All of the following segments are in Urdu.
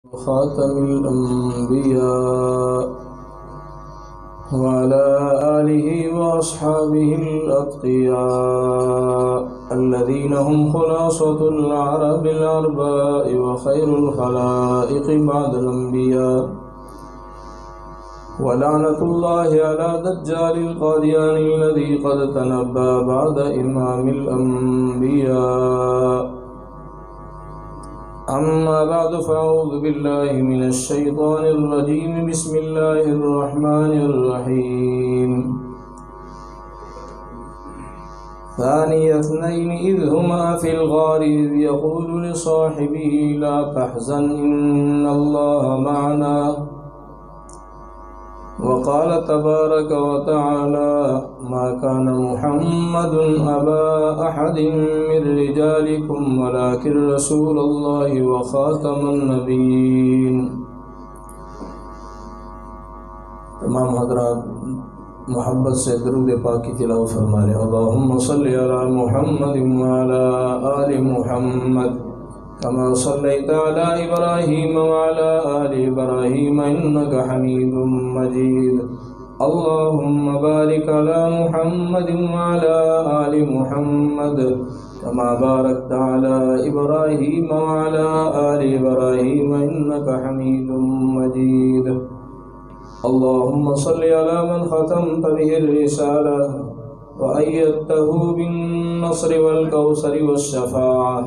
خاتم الأنبياء وعلى آله وأصحابه الأتقياء الذين هم خلاصة العرب الأرباء وخير الخلائق بعد الأنبياء ولعنة الله على دجال القادياني الذي قد تنبأ بعد إمام الأنبياء. أما بعد فأعوذ بالله من الشيطان الرجيم. بسم الله الرحمن الرحيم. ثاني اثنين إذ هما في الغار إذ يقول لصاحبه لا تحزن إن الله معنا وقال تبارك وتعالى ما كان محمد أبا أحد من رجالكم ولكن رسول الله وخاتم النبيين. تمام حضرات محبت سے درود پاک کی تلاوت فرما لیں. اللہم صلی علی محمد وعلی آل محمد كما صليت على إبراهيم وعلى آل إبراهيم إنك حميد مجيد. اللهم بارك على محمد وعلى آل محمد كما باركت على إبراهيم وعلى آل إبراهيم إنك حميد مجيد. اللهم صل على من ختمت به الرسالة وأيدته بالنصر والكوثر والشفاعة.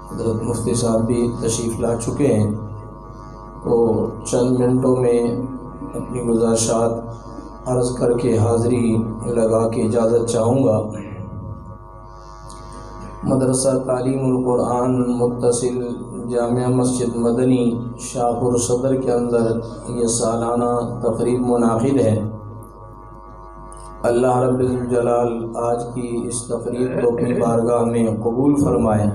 حضرت مفتی صاحب بھی تشریف لا چکے ہیں، تو چند منٹوں میں اپنی گزارشات عرض کر کے حاضری لگا کے اجازت چاہوں گا. مدرسہ تعلیم القرآن متصل جامعہ مسجد مدنی شاہپور صدر کے اندر یہ سالانہ تقریب منعقد ہے. اللہ رب الجلال آج کی اس تقریب کو اپنی بارگاہ میں قبول فرمائے.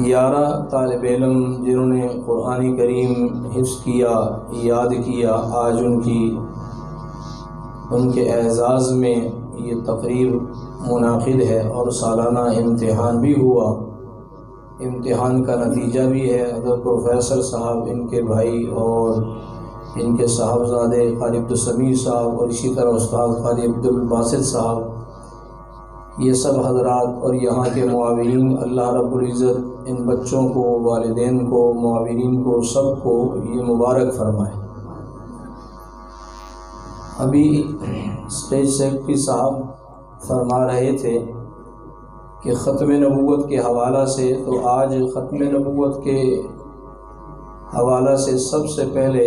11 طالب علم جنہوں نے قرآن کریم حفظ کیا، یاد کیا، آج ان کے اعزاز میں یہ تقریب منعقد ہے اور سالانہ امتحان بھی ہوا. امتحان کا نتیجہ بھی ہے. حضرت پروفیسر صاحب، ان کے بھائی اور ان کے صاحبزادے قاری عبدالسمیع صاحب اور اسی طرح استاد قاری عبدالباسط صاحب، یہ سب حضرات اور یہاں کے معاونین، اللہ رب العزت ان بچوں کو، والدین کو، معاونین کو، سب کو یہ مبارک فرمائے. ابھی اسٹیج سیکرٹری صاحب فرما رہے تھے کہ ختم نبوت کے حوالہ سے، تو آج ختم نبوت کے حوالہ سے سب سے پہلے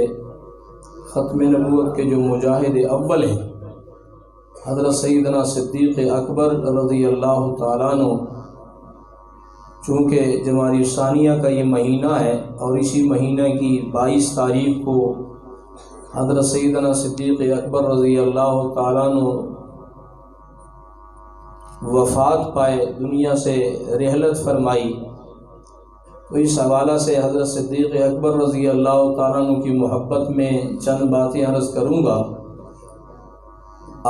ختم نبوت کے جو مجاہد اول ہیں حضرت سیدنا صدیق اکبر رضی اللہ تعالیٰ عنہ، چونکہ جمادی ثانیہ کا یہ مہینہ ہے اور اسی مہینہ کی 22 تاریخ کو حضرت سیدنا صدیق اکبر رضی اللہ تعالیٰ عنہ وفات پائے، دنیا سے رحلت فرمائی. تو اس حوالہ سے حضرت صدیق اکبر رضی اللہ تعالیٰ عنہ کی محبت میں چند باتیں عرض کروں گا.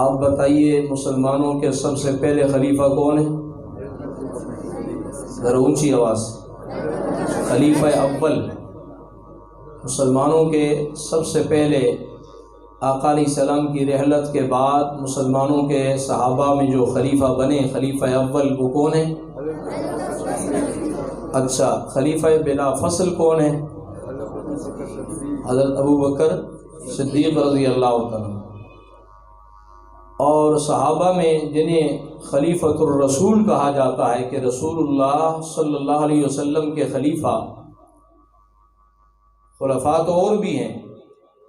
آپ بتائیے مسلمانوں کے سب سے پہلے خلیفہ کون ہے؟ ذرا اونچی آواز. خلیفہ اول مسلمانوں کے سب سے پہلے آقا علیہ السلام کی رحلت کے بعد مسلمانوں کے صحابہ میں جو خلیفہ بنے، خلیفہ اول وہ کون ہے؟ اچھا، خلیفہ بلا فصل کون ہے؟ حضرت ابوبکر صدیق رضی اللہ تعالیٰ. اور صحابہ میں جنہیں خلیفۃ الرسول کہا جاتا ہے کہ رسول اللہ صلی اللہ علیہ وسلم کے خلیفہ، خلفاء تو اور بھی ہیں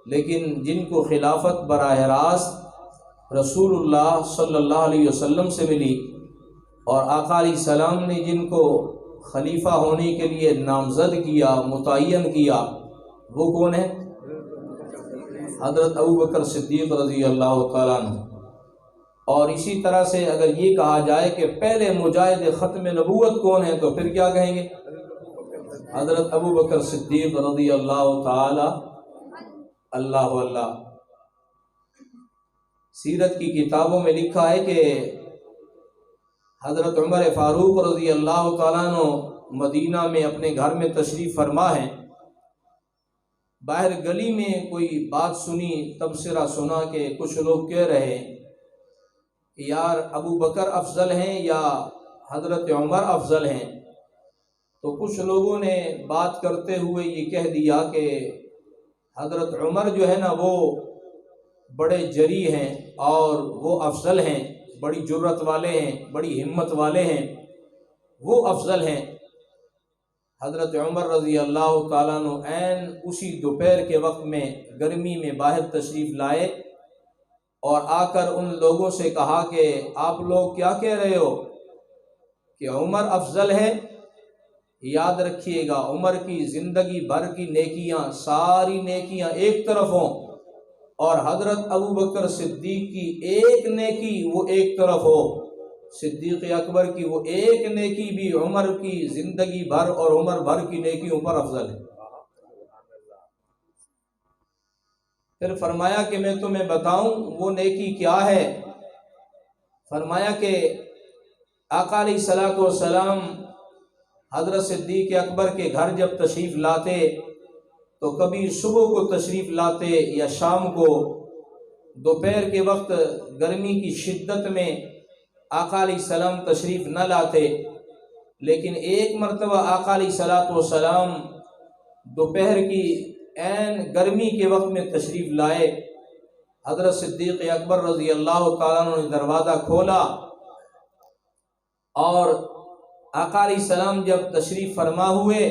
لیکن جن کو خلافت براہ راست رسول اللہ صلی اللہ علیہ وسلم سے ملی اور آقا علیہ السلام نے جن کو خلیفہ ہونے کے لیے نامزد کیا، متعین کیا، وہ کون ہے؟ حضرت ابوبکر صدیق رضی اللہ تعالیٰ عنہ. اور اسی طرح سے اگر یہ کہا جائے کہ پہلے مجاہد ختم نبوت کون ہے تو پھر کیا کہیں گے؟ حضرت ابوبکر صدیق رضی اللہ تعالی اللہ. سیرت کی کتابوں میں لکھا ہے کہ حضرت عمر فاروق رضی اللہ تعالیٰ عنہ مدینہ میں اپنے گھر میں تشریف فرما ہے، باہر گلی میں کوئی بات سنی، تبصرہ سنا کہ کچھ لوگ کہہ رہے کہ یار ابو بکر افضل ہیں یا حضرت عمر افضل ہیں، تو کچھ لوگوں نے بات کرتے ہوئے یہ کہہ دیا کہ حضرت عمر جو ہے نا وہ بڑے جری ہیں اور وہ افضل ہیں، بڑی جرت والے ہیں، بڑی ہمت والے ہیں، وہ افضل ہیں۔ حضرت عمر رضی اللہ تعالیٰ عنہ عین اسی دوپہر کے وقت میں گرمی میں باہر تشریف لائے اور آ کر ان لوگوں سے کہا کہ آپ لوگ کیا کہہ رہے ہو کہ عمر افضل ہے؟ یاد رکھیے گا، عمر کی زندگی بھر کی نیکیاں، ساری نیکیاں ایک طرف ہوں اور حضرت ابو بکر صدیق کی ایک نیکی وہ ایک طرف ہو، صدیق اکبر کی وہ ایک نیکی بھی عمر کی زندگی بھر اور عمر بھر کی نیکیوں پر افضل ہے۔ پھر فرمایا کہ میں تمہیں بتاؤں وہ نیکی کیا ہے؟ فرمایا کہ آقا علیہ الصلوۃ والسلام حضرت صدیق اکبر کے گھر جب تشریف لاتے تو کبھی صبح کو تشریف لاتے یا شام کو، دوپہر کے وقت گرمی کی شدت میں آقا علیہ السلام تشریف نہ لاتے، لیکن ایک مرتبہ آقا علیہ الصلوۃ والسلام دوپہر کی عین گرمی کے وقت میں تشریف لائے۔ حضرت صدیق اکبر رضی اللہ تعالیٰ عنہ نے دروازہ کھولا اور آقا علیہ السلام جب تشریف فرما ہوئے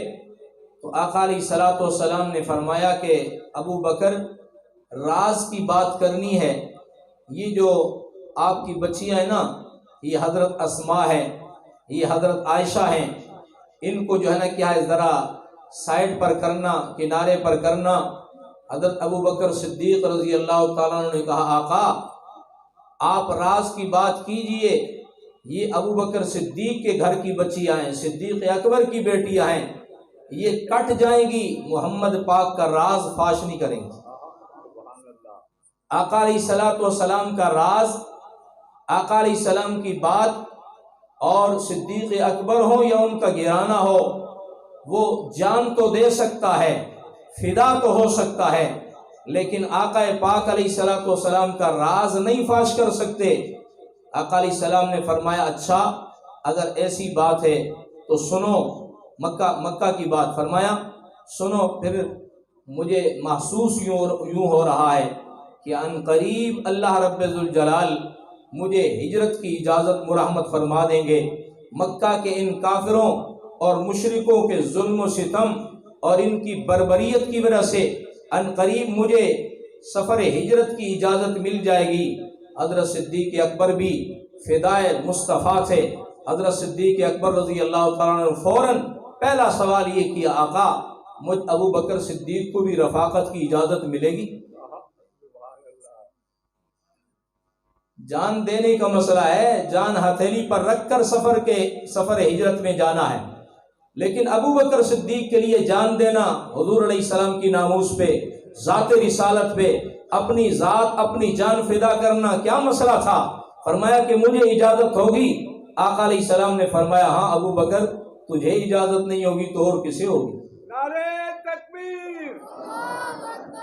تو آقا علیہ الصلوۃ والسلام نے فرمایا کہ ابو بکر راز کی بات کرنی ہے، یہ جو آپ کی بچیاں ہیں نا، یہ حضرت اسماء ہیں، یہ حضرت عائشہ ہیں، ان کو جو ہے نا کیا ہے ذرا سائڈ پر کرنا، کنارے پر کرنا۔ حضرت ابو بکر صدیق رضی اللہ تعالیٰ عنہ نے کہا آقا آپ راز کی بات کیجئے، یہ ابو بکر صدیق کے گھر کی بچیاں ہیں، صدیق اکبر کی بیٹیاں ہیں، یہ کٹ جائیں گی، محمد پاک کا راز فاش نہیں کریں گی۔ آقا علیہ الصلوۃ والسلام کا راز، آقا علیہ السلام کی بات، اور صدیق اکبر ہو یا ان کا گھرانہ ہو، وہ جان تو دے سکتا ہے، فدا تو ہو سکتا ہے، لیکن آقا پاک علیہ الصلوۃ والسلام کا راز نہیں فاش کر سکتے۔ آقا علیہ السلام نے فرمایا اچھا اگر ایسی بات ہے تو سنو، مکہ کی بات فرمایا سنو، پھر مجھے محسوس یوں ہو رہا ہے کہ ان قریب اللہ رب ذوالجلال مجھے ہجرت کی اجازت مرحمت فرما دیں گے، مکہ کے ان کافروں اور مشرکوں کے ظلم و ستم اور ان کی بربریت کی وجہ سے ان قریب مجھے سفر ہجرت کی اجازت مل جائے گی۔ حضرت صدیق اکبر بھی فدائے مصطفیٰ تھے۔ حضرت صدیق اکبر رضی اللہ تعالیٰ عنہ فوراً پہلا سوال یہ کیا آقا مجھ ابو بکر صدیق کو بھی رفاقت کی اجازت ملے گی؟ جان دینے کا مسئلہ ہے، جان ہتھیلی پر رکھ کر سفر ہجرت میں جانا ہے، لیکن ابو بکر صدیق کے لیے جان دینا، حضور علیہ السلام کی ناموس پہ، ذات رسالت پہ اپنی ذات اپنی جان فدا کرنا کیا مسئلہ تھا؟ فرمایا کہ مجھے اجازت ہوگی۔ آقا علیہ السلام نے فرمایا ہاں ابو بکر تجھے اجازت نہیں ہوگی تو اور کسے ہوگی؟ نعرہ تکبیر،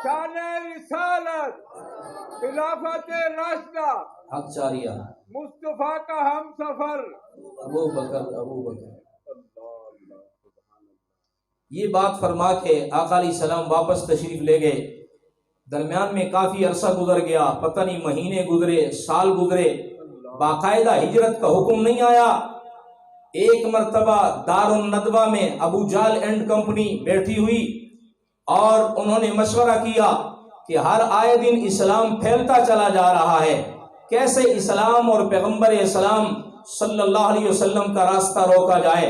شان رسالت، خلافت راشدہ، حق چاریہ، مصطفیٰ کا ہم سفر ابو بکر۔ یہ بات فرما کے آقا علیہ السلام واپس تشریف لے گئے۔ درمیان میں کافی عرصہ گزر گیا، پتہ نہیں مہینے گزرے، سال گزرے، باقاعدہ ہجرت کا حکم نہیں آیا۔ ایک مرتبہ دار الندوہ میں ابو جال اینڈ کمپنی بیٹھی ہوئی اور انہوں نے مشورہ کیا کہ ہر آئے دن اسلام پھیلتا چلا جا رہا ہے، کیسے اسلام اور پیغمبر اسلام صلی اللہ علیہ وسلم کا راستہ روکا جائے۔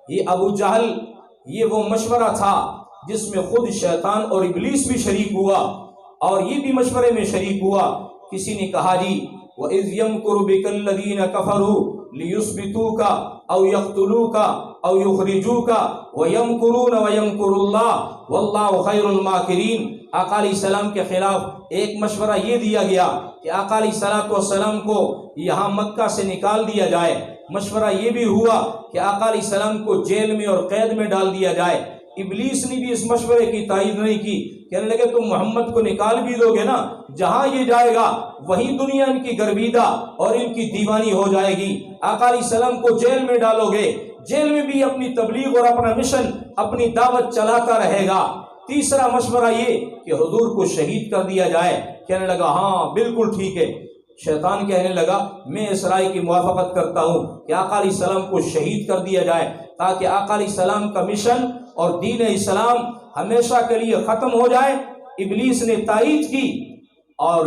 یہ ابو جہل، یہ وہ مشورہ تھا جس میں خود شیطان اور ابلیس بھی شریک ہوا اور یہ بھی مشورے میں شریک ہوا۔ کسی نے کہا جی وَإِذْ يَمْكُرُ بِكَ الَّذِينَ كَفَرُوا لِيُثْبِتُوكَ أَوْ يَقْتُلُوكَ أَوْ يُخْرِجُوكَ وَيَمْكُرُونَ وَيَمْكُرُ اللَّهُ وَاللَّهُ خَيْرُ الْمَاكِرِينَ۔ آقا علیہ السلام کے خلاف ایک مشورہ یہ دیا گیا کہ آقا علیہ السلام کو یہاں مکہ سے نکال دیا جائے، مشورہ یہ بھی ہوا کہ آقا علیہ السلام کو جیل میں اور قید میں ڈال دیا جائے۔ ابلیس نے بھی اس مشورے کی تائید نہیں کی، کہنے لگے تم محمد کو نکال بھی دو گے نا، جہاں یہ جائے گا وہیں دنیا ان کی گرویدہ اور ان کی دیوانی ہو جائے گی۔ آقا علیہ السلام کو جیل میں ڈالو گے، جیل میں بھی اپنی تبلیغ اور اپنا مشن، اپنی دعوت چلاتا رہے گا۔ تیسرا مشورہ یہ کہ حضور کو شہید کر دیا جائے۔ کہنے لگا ہاں بالکل ٹھیک ہے۔ شیطان کہنے لگا میں اس رائے کی موافقت کرتا ہوں کہ آقا علیہ السلام کو شہید کر دیا جائے، تاکہ آقا علیہ السلام کا مشن اور دین اسلام ہمیشہ کے لیے ختم ہو جائے۔ ابلیس نے تائید کی اور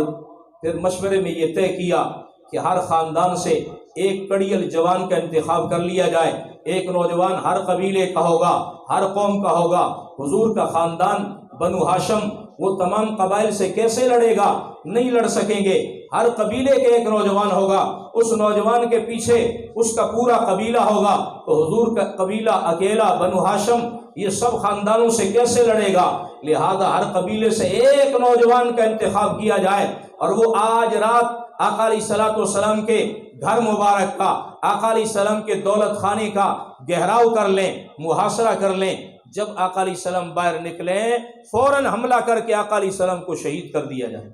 پھر مشورے میں یہ طے کیا کہ ہر خاندان سے ایک کڑیل جوان کا انتخاب کر لیا جائے، ایک نوجوان ہر قبیلے کا ہوگا، ہر قوم کا ہوگا۔ حضور کا خاندان بنو ہاشم وہ تمام قبائل سے کیسے لڑے گا؟ نہیں لڑ سکیں گے۔ ہر قبیلے کے ایک نوجوان ہوگا، اس نوجوان کے پیچھے اس کا پورا قبیلہ ہوگا۔ تو حضور کا قبیلہ اکیلا بنو ہاشم یہ سب خاندانوں سے کیسے لڑے گا؟ لہذا ہر قبیلے سے ایک نوجوان کا انتخاب کیا جائے، اور وہ آج رات آقا علیہ السلام کے گھر مبارک کا، آقا علیہ السلام کے دولت خانے کا گہراؤ کر لیں، محاصرہ کر لیں۔ جب آقا علیہ السلام باہر نکلیں فوراً حملہ کر کے آقا علیہ السلام کو شہید کر دیا جائے۔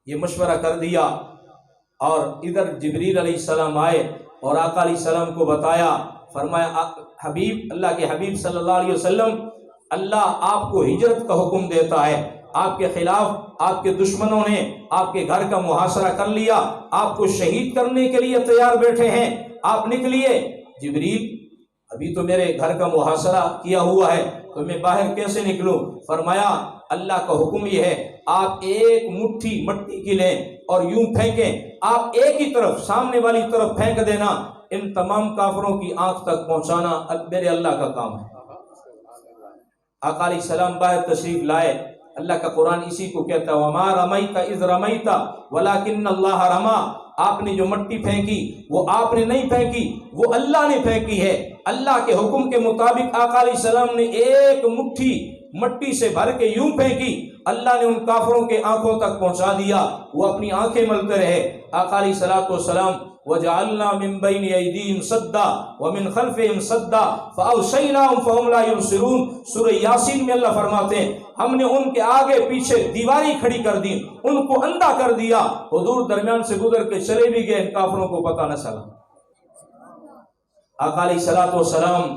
یہ مشورہ کر دیا، اور ادھر جبریل علیہ السلام آئے اور آقا علیہ السلام کو بتایا، فرمایا حبیب، اللہ کے حبیب صلی اللہ علیہ وسلم، اللہ آپ کو ہجرت کا حکم دیتا ہے، آپ کے خلاف آپ کے دشمنوں نے آپ کے گھر کا محاصرہ کر لیا، آپ کو شہید کرنے کے لیے تیار بیٹھے ہیں، آپ نکلیے۔ جبریل ابھی تو میرے گھر کا محاصرہ کیا ہوا ہے، تو میں باہر کیسے نکلوں؟ فرمایا اللہ کا حکم یہ ہے آپ ایک مٹھی مٹی کی لیں اور یوں پھینکیں، آپ ایک ہی طرف سامنے والی طرف پھینک دینا، ان تمام کافروں کی آنکھ تک پہنچانا میرے اللہ کا کام ہے۔ آقا علیہ السلام باہر تشریف لائے۔ اللہ کا قرآن اسی کو کہتا ہے وَمَا رَمَيْتَ إِذْ رَمَيْتَ وَلَكِنَّ اللَّهَ رَمَى، آپ نے جو مٹی پھینکی وہ آپ نے نہیں پھینکی، وہ اللہ نے پھینکی ہے۔ اللہ کے حکم کے مطابق آقا علیہ السلام نے ایک مٹھی مٹی سے بھر کے یوں پھینکی، اللہ نے ان کافروں کے آنکھوں تک پہنچا دیا، وہ اپنی آنکھیں ملتے رہے۔ آقا علیہ السلام وَجَعَلْنَا مِن بَيْنِ أَيْدِيهِمْ سَدًّا وَمِنْ خَلْفِهِمْ سَدًّا فَأَغْشَيْنَاهُمْ فَهُمْ لَا يُبْصِرُونَ۔ سورہ یاسین میں اللہ فرماتے ہیں ہم نے ان کے آگے پیچھے دیواری کھڑی کر دی، ان کو اندھا کر دیا، حضور درمیان سے گزر کے چلے بھی گئے، ان کافروں کو پتہ نہ چلا۔ آقا علیہ السلام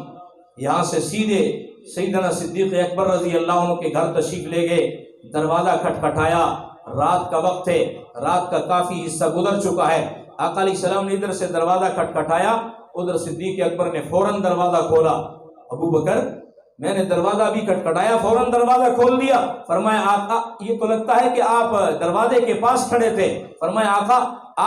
یہاں سے سیدھے سیدنا صدیق اکبر رضی اللہ عنہ کے گھر تشریف لے گئے۔ دروازہ کھٹکھٹایا، رات کا وقت ہے، رات کا کافی حصہ گزر چکا ہے۔ آقا علیہ السلام نے ادھر سے دروازہ کھٹکھٹایا، ادھر صدیق اکبر نے فوراً دروازہ کھولا۔ ابو بکر میں نے دروازہ بھی کھٹکھٹایا، فوراً دروازہ کھول دیا۔ فرمایا آقا یہ تو لگتا ہے کہ آپ دروازے کے پاس کھڑے تھے۔ فرمایا آقا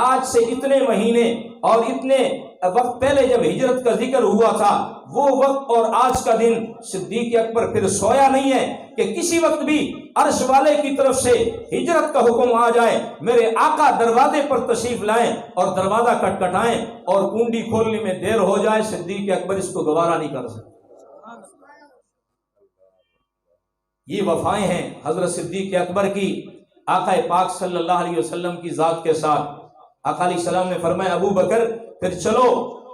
آج سے اتنے مہینے اور اتنے وقت پہلے جب ہجرت کا ذکر ہوا تھا وہ وقت اور آج کا دن صدیق اکبر پھر سویا نہیں ہے کہ کسی وقت بھی عرش والے کی طرف سے ہجرت کا حکم آ جائے، میرے آقا دروازے پر تشریف لائیں اور دروازہ کھٹکھٹائیں اور کنڈی کھولنے میں دیر ہو جائے، صدیق اکبر اس کو گوارا نہیں کر سکتے۔ یہ وفائیں ہیں حضرت صدیق اکبر کی آقا پاک صلی اللہ علیہ وسلم کی ذات کے ساتھ۔ آقا علیہ السلام نے فرمایا ابو بکر پھر چلو،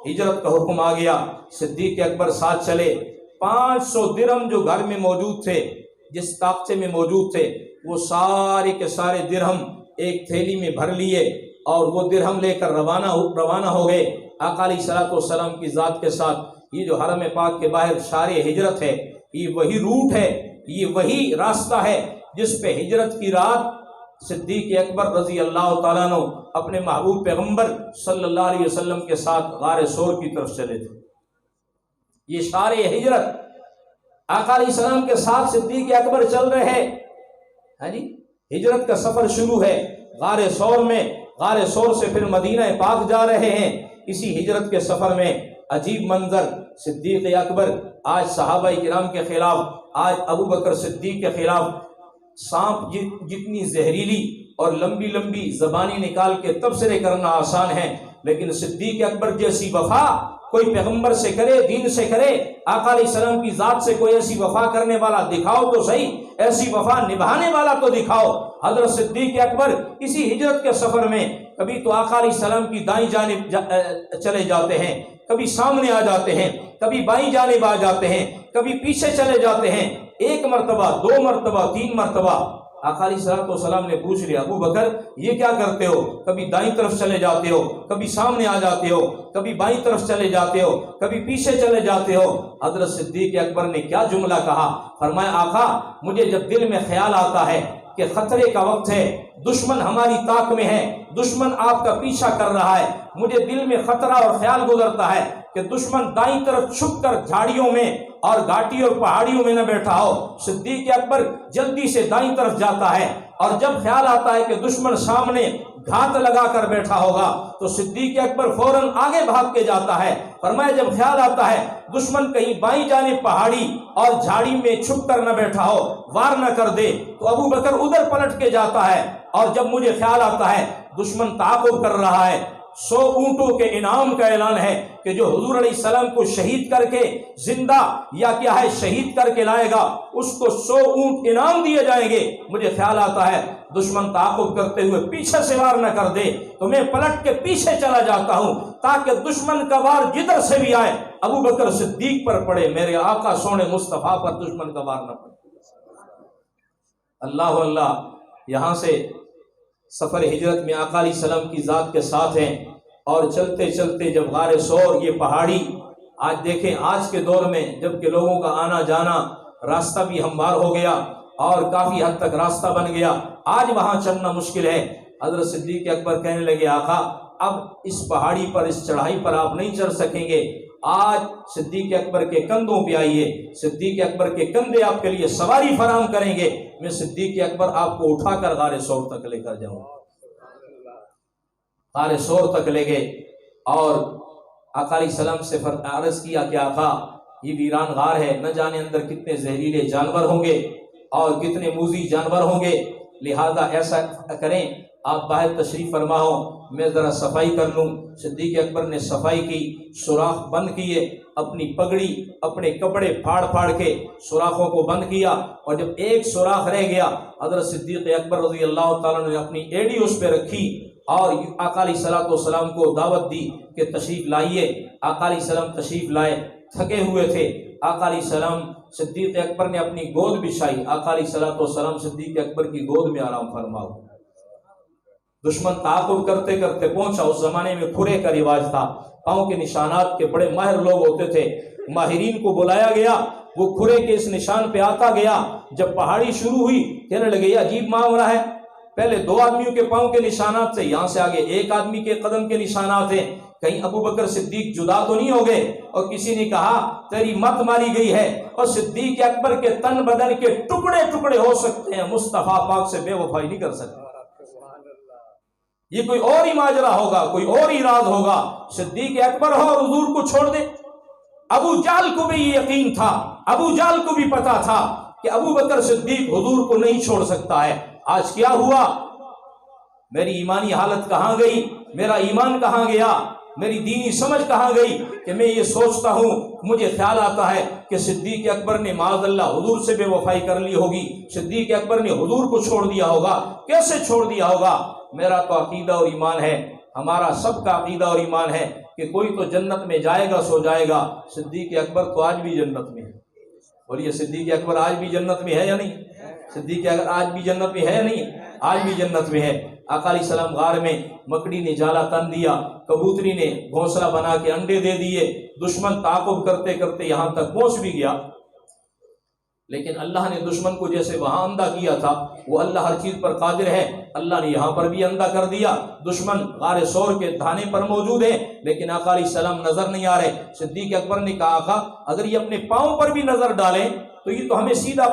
ہجرت کا حکم آ گیا۔ صدیق اکبر ساتھ چلے۔ 500 درہم جو گھر میں موجود تھے، جس طاقچے میں موجود تھے، وہ سارے کے سارے درہم ایک تھیلی میں بھر لیے اور وہ درہم لے کر روانہ ہو گئے آقا علیہ السلام کی ذات کے ساتھ۔ یہ جو حرم پاک کے باہر شارع ہجرت ہے، یہ وہی روٹ ہے، یہ وہی راستہ ہے جس پہ ہجرت کی رات صدیق اکبر رضی اللہ تعالیٰ عنہ اپنے محبوب پیغمبر صلی اللہ علیہ وسلم کے ساتھ غار سور کی طرف چلے تھے۔ یہ شارع ہجرت آقا علیہ السلام کے ساتھ صدیق اکبر چل رہے ہیں جی، ہجرت کا سفر شروع ہے غار سور میں، غار سور سے پھر مدینہ پاک جا رہے ہیں۔ اسی ہجرت کے سفر میں عجیب منظر، صدیق اکبر آج صحابہ کرام کے خلاف، آج ابو بکر صدیق کے خلاف سانپ جتنی زہریلی اور لمبی لمبی زبانی نکال کے تبصرے کرنا آسان ہے، لیکن صدیق اکبر جیسی وفا کوئی پیغمبر سے کرے، دین سے کرے، آقا علیہ السلام کی ذات سے کوئی ایسی وفا کرنے والا دکھاؤ تو صحیح، ایسی وفا نبھانے والا تو دکھاؤ۔ حضرت صدیق اکبر اسی ہجرت کے سفر میں کبھی تو آقا علیہ السلام کی دائیں جانب چلے جاتے ہیں، کبھی سامنے آ جاتے ہیں، کبھی بائیں جانب آ جاتے ہیں، کبھی پیچھے چلے جاتے ہیں، 1 مرتبہ 2 مرتبہ 3 مرتبہ۔ آقا علیہ السلام نے پوچھ لیا ابو بکر یہ کیا کرتے ہو؟ کبھی دائیں طرف چلے جاتے ہو، کبھی سامنے آ جاتے ہو، کبھی بائیں طرف چلے جاتے ہو، کبھی پیچھے چلے جاتے ہو۔ حضرت صدیق اکبر نے کیا جملہ کہا؟ فرمایا آقا مجھے جب دل میں خیال آتا ہے کہ خطرے کا وقت ہے، دشمن ہماری طاق میں ہے، دشمن آپ کا پیچھا کر رہا ہے، مجھے دل میں خطرہ اور خیال گزرتا ہے کہ دشمن دائیں طرف چھپ کر جھاڑیوں میں اور گھاٹی اور پہاڑیوں میں نہ بیٹھا ہو۔ صدیق اکبر جلدی سے دائیں طرف جاتا ہے، اور جب خیال آتا ہے کہ دشمن سامنے گھات لگا کر بیٹھا ہوگا تو صدیق اکبر فوراً آگے بھاگ کے جاتا ہے۔ فرمایا جب خیال آتا ہے دشمن کہیں بائیں جانب پہاڑی اور جھاڑی میں چھپ کر نہ بیٹھا ہو، وار نہ کر دے، تو ابو بکر ادھر پلٹ کے جاتا ہے، اور جب مجھے خیال آتا ہے دشمن تعاقب کر رہا ہے، 100 اونٹوں کے انعام کا اعلان ہے کہ جو حضور علیہ السلام کو شہید کر کے زندہ یا کیا ہے شہید کر کے لائے گا اس کو 100 اونٹ انعام دیے جائیں گے، مجھے خیال آتا ہے دشمن تعاقب کرتے ہوئے پیچھے سے وار نہ کر دے، تو میں پلٹ کے پیچھے چلا جاتا ہوں تاکہ دشمن کا وار جدھر سے بھی آئے ابو بکر صدیق پر پڑے، میرے آقا سونے مصطفیٰ پر دشمن کا وار نہ پڑے۔ اللہ اللہ، یہاں سے سفر ہجرت میں آقا علیہ السلام کی ذات کے ساتھ ہیں، اور چلتے چلتے جب غار سور یہ پہاڑی، آج دیکھیں آج کے دور میں جب کہ لوگوں کا آنا جانا راستہ بھی ہموار ہو گیا اور کافی حد تک راستہ بن گیا، آج وہاں چڑھنا مشکل ہے۔ حضرت صدیق اکبر کہنے لگے آقا اب اس پہاڑی پر اس چڑھائی پر آپ نہیں چڑھ سکیں گے، آج صدیق اکبر کے کندھوں پہ آئیے، صدیق اکبر کے کندھے آپ کے لیے سواری فراہم کریں گے، میں صدیق اکبر آپ کو اٹھا کر غار سور تک لے کر جاؤں۔ غار سور تک لے گئے اور آقا علیہ السلام سے عرض کیا کہ آقا یہ ویران غار ہے، نہ جانے اندر کتنے زہریلے جانور ہوں گے اور کتنے موذی جانور ہوں گے، لہذا ایسا کریں آپ باہر تشریف فرما ہو، میں ذرا صفائی کر لوں۔ صدیق اکبر نے صفائی کی، سوراخ بند کیے، اپنی پگڑی اپنے کپڑے پھاڑ پھاڑ کے سوراخوں کو بند کیا، اور جب ایک سوراخ رہ گیا حضرت صدیق اکبر رضی اللہ تعالیٰ نے اپنی ایڑی اس پہ رکھی اور آقا علیہ السلام کو دعوت دی کہ تشریف لائیے۔ آقا علیہ السلام تشریف لائے، تھکے ہوئے تھے، آقا علیہ السلام صدیق اکبر نے اپنی گود بچھائی، آقا علیہ السلام صدیق اکبر کی گود میں آرام فرماؤ۔ دشمن تعاقب کرتے کرتے پہنچا، اس زمانے میں کھرے کا رواج تھا، پاؤں کے نشانات کے بڑے ماہر لوگ ہوتے تھے، ماہرین کو بلایا گیا، وہ کھرے کے اس نشان پہ آتا گیا، جب پہاڑی شروع ہوئی کہنے لگے یہ عجیب معاملہ ہے، پہلے 2 آدمیوں کے پاؤں کے نشانات سے، یہاں سے آگے 1 آدمی کے قدم کے نشانات ہیں، کہیں ابو بکر صدیق جدا تو نہیں ہو گئے؟ اور کسی نے کہا تیری مت ماری گئی ہے، اور صدیق اکبر کے تن بدن کے ٹکڑے ٹکڑے ہو سکتے ہیں، مصطفیٰ پاک سے بے وفائی نہیں کر سکتے، یہ کوئی اور ہی ماجرا ہوگا، کوئی اور ہی راز ہوگا، صدیق اکبر ہو اور حضور کو چھوڑ دے۔ ابو جہل کو بھی یہ یقین تھا، ابو جہل کو بھی پتا تھا کہ ابو بکر صدیق حضور کو نہیں چھوڑ سکتا ہے۔ آج کیا ہوا؟ میری ایمانی حالت کہاں گئی؟ میرا ایمان کہاں گیا؟ میری دینی سمجھ کہاں گئی کہ میں یہ سوچتا ہوں، مجھے خیال آتا ہے کہ صدیق اکبر نے معاذ اللہ حضور سے بے وفائی کر لی ہوگی، صدیق اکبر نے حضور کو چھوڑ دیا ہوگا، کیسے چھوڑ دیا ہوگا؟ میرا تو عقیدہ اور ایمان ہے، ہمارا سب کا عقیدہ اور ایمان ہے کہ کوئی تو جنت میں جائے گا سو جائے گا، صدیق اکبر تو آج بھی جنت میں ہے۔ بولیے صدیق اکبر آج بھی جنت میں ہے یا نہیں؟ صدیق اکبر آج بھی جنت میں ہے یا نہیں؟ آج بھی جنت میں ہے۔ آقا علیہ السلام غار میں، مکڑی نے جالا تن دیا، کبوتری نے گھونسلہ بنا کے انڈے دے دیے، دشمن تعاقب کرتے کرتے یہاں تک پہنچ بھی گیا، لیکن اللہ نے دشمن کو جیسے وہاں اندھا کیا تھا، وہ اللہ ہر چیز پر قادر ہے، اللہ نے یہاں پر بھی اندھا کر دیا۔ دشمن غار سور کے دھانے پر موجود ہے لیکن آقا علیہ السلام نظر نہیں آ رہے۔ صدیق اکبر نے کہا آقا اگر یہ اپنے پاؤں پر بھی نظر ڈالیں تو یہ تو ہمیں سیدھا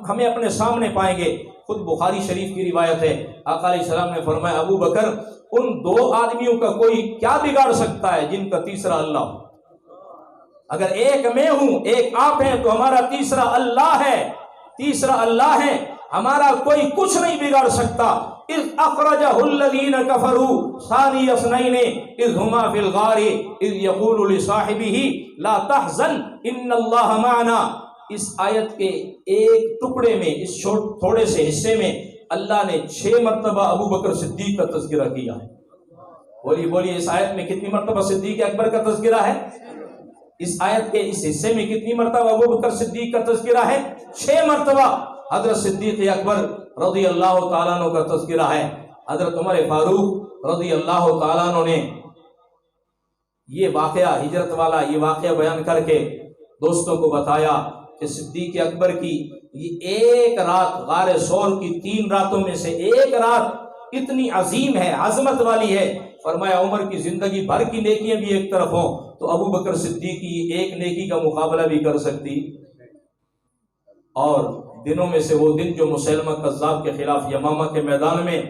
ہمیں اپنے سامنے پائیں گے۔ خود بخاری شریف کی روایت ہے، آقا علیہ السلام نے فرمایا ابو بکر ان 2 آدمیوں کا کوئی کیا بگاڑ سکتا ہے جن کا تیسرا اللہ ہو؟ اگر ایک میں ہوں، ایک آپ ہیں، تو ہمارا تیسرا اللہ ہے، تیسرا اللہ ہے، ہمارا کوئی کچھ نہیں بگاڑ سکتا۔ اذ اخرجہ الذین کفروا ثانی اثنین اذ ہما فی الغار اذ یقول لصاحبہ لا تحزن ان اللہ معنا۔ اس آیت کے ایک ٹکڑے میں، اس تھوڑے سے حصے میں اللہ نے 6 مرتبہ ابو بکر صدیق کا تذکرہ کیا ہے۔ بولیے اس آیت میں کتنی مرتبہ صدیق اکبر کا تذکرہ ہے؟ اس آیت کے اس حصے میں کتنی مرتبہ ابو بکر صدیق کا تذکرہ ہے؟ 6 مرتبہ حضرت صدیق اکبر رضی اللہ تعالیٰ عنہ کا تذکرہ ہے۔ حضرت عمر فاروق رضی اللہ تعالیٰ عنہ نے یہ واقعہ، ہجرت والا یہ واقعہ بیان کر کے دوستوں کو بتایا کہ صدیق اکبر کی یہ ایک رات غار ثور کی 3 راتوں میں سے ایک رات اتنی عظیم ہے، عظمت والی ہے۔ فرمایا عمر کی زندگی بھر کی نیکیاں بھی ایک طرف ہوں تو ابو بکر صدیق کی ایک نیکی کا مقابلہ بھی کر سکتی۔ اور دنوں میں سے وہ دن جو مسیلمہ کذاب کے خلاف یمامہ کے میدان میں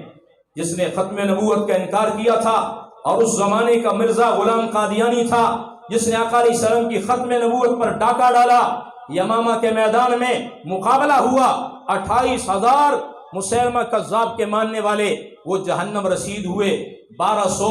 جس نے ختم نبوت کا انکار کیا تھا اور اس زمانے کا مرزا غلام قادیانی تھا جس نے آقا علیہ السلام کی ختم نبوت پر ڈاکہ ڈالا، یمامہ کے میدان میں مقابلہ ہوا، 28,000 مسیلمہ کذاب کے ماننے والے وہ جہنم رسید ہوئے، 1200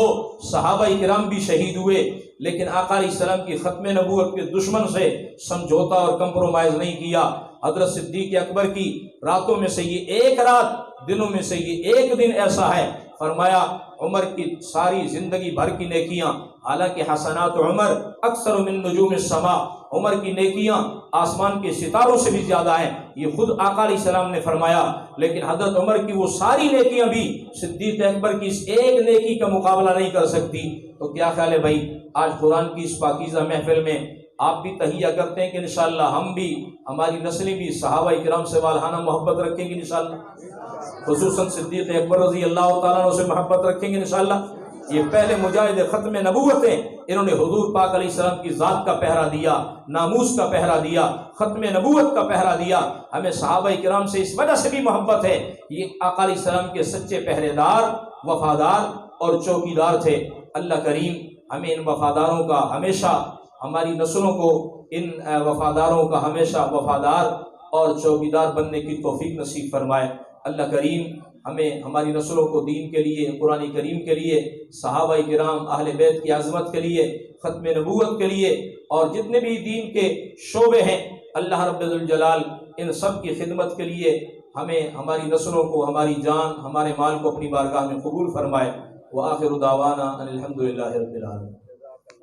صحابہ کرام بھی شہید ہوئے، لیکن آقا علیہ السلام کی ختم نبوت کے دشمن سے سمجھوتا اور کمپرومائز نہیں کیا۔ حضرت صدیق اکبر کی راتوں میں سے یہ ایک رات، دنوں میں سے یہ ایک دن ایسا ہے، فرمایا عمر کی ساری زندگی بھر کی نیکیاں، حالانکہ حسنات عمر اکثر من نجوم السماء، عمر کی نیکیاں آسمان کے ستاروں سے بھی زیادہ ہیں، یہ خود آقا علیہ السلام نے فرمایا، لیکن حضرت عمر کی وہ ساری نیکیاں بھی صدیق اکبر کی اس ایک نیکی کا مقابلہ نہیں کر سکتی۔ تو کیا خیال ہے بھائی، آج قرآن کی اس پاکیزہ محفل میں آپ بھی تہیہ کرتے ہیں کہ انشاءاللہ ہم بھی، ہماری نسلیں بھی صحابہ کرام سے والہانہ محبت رکھیں گے انشاءاللہ، خصوصاً صدیق اکبر رضی اللہ تعالیٰ عنہ سے محبت رکھیں گے انشاءاللہ۔ یہ پہلے مجاہد ختم نبوت ہیں، انہوں نے حضور پاک علیہ السلام کی ذات کا پہرا دیا، ناموس کا پہرا دیا، ختم نبوت کا پہرا دیا۔ ہمیں صحابہ کرام سے اس وجہ سے بھی محبت ہے، یہ آقا علیہ السلام کے سچے پہرے دار، وفادار اور چوکیدار تھے۔ اللہ کریم ہمیں ان وفاداروں کا ہمیشہ، ہماری نسلوں کو ان وفاداروں کا ہمیشہ وفادار اور چوکیدار بننے کی توفیق نصیب فرمائے۔ اللہ کریم ہمیں ہماری نسلوں کو دین کے لیے، قرآن کریم کے لیے، صحابہ کرام اہل بیت کی عظمت کے لیے، ختم نبوت کے لیے اور جتنے بھی دین کے شعبے ہیں، اللہ رب الجلال ان سب کی خدمت کے لیے ہمیں، ہماری نسلوں کو، ہماری جان، ہمارے مال کو اپنی بارگاہ میں قبول فرمائے۔ وآخر دعوانا ان الحمد للہ رب العالمین۔